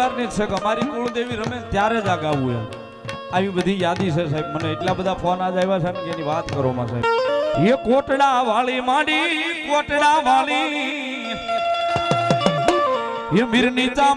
પરિવારની જ છે કે અમારી કુળદેવી રમે ત્યારે જ આ ગાવું એમ આવી બધી યાદી છે સાહેબ મને એટલા બધા ફોન આજ આવ્યા છે ને કે એની વાત કરો માં સાહેબ એ કોટડા વાળી માડી કોટડા વાળી એ મીરની ચા